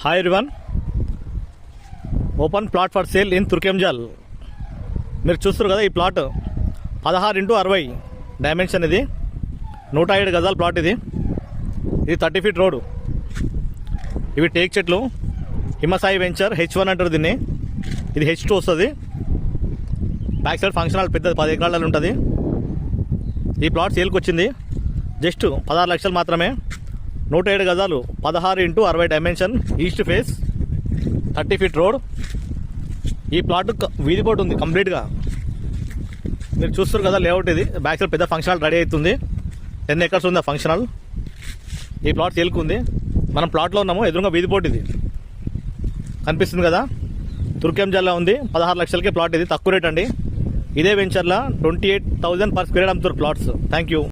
Hi everyone, open plot for sale in Turkayamjal. మీరు చూస్తారు కదా, ఈ ప్లాట్ 16x60 డైమెన్షన్. ఇది 107 గజాల ప్లాట్. ఇది 30 ఫీట్ రోడ్. ఇవి టేక్ చెట్లు. హిమసాయి వెంచర్ H1 అంటారు దీన్ని. ఇది H2 వస్తుంది. బ్యాక్ సైడ్ ఫంక్షన్ హాల్ పెద్దది 10 ఎకరాలలో ఉంటుంది. ఈ ప్లాట్ సేల్కి వచ్చింది. జస్ట్ 16 లక్షలు మాత్రమే. 107 గజాలు, 16x60 dimension, east face, 30 feet road. ఈ ప్లాట్ వీధి బోర్డు ఉంది కంప్లీట్గా. మీరు చూస్తారు కదా లేఅవుట్. ఇది బ్యాక్ సైడ్ పెద్ద ఫంక్షన్ హాల్ రెడీ అవుతుంది. 10 ఎకర్స్ ఉంది ఆ ఫంక్షన్ హాల్. ఈ ప్లాట్ సేల్కి ఉంది. మనం ప్లాట్లో ఉన్నాము. ఎదురుగా వీధి బోర్డు ఇది కనిపిస్తుంది కదా. తుర్కెంజల్లో ఉంది. 16 లక్షలకే ప్లాట్. ఇది తక్కువ రేట్ అండి. ఇదే వెంచర్లో 28,000 పర్ స్క్వేర్ అమ్ముతారు ప్లాట్స్. Thank you.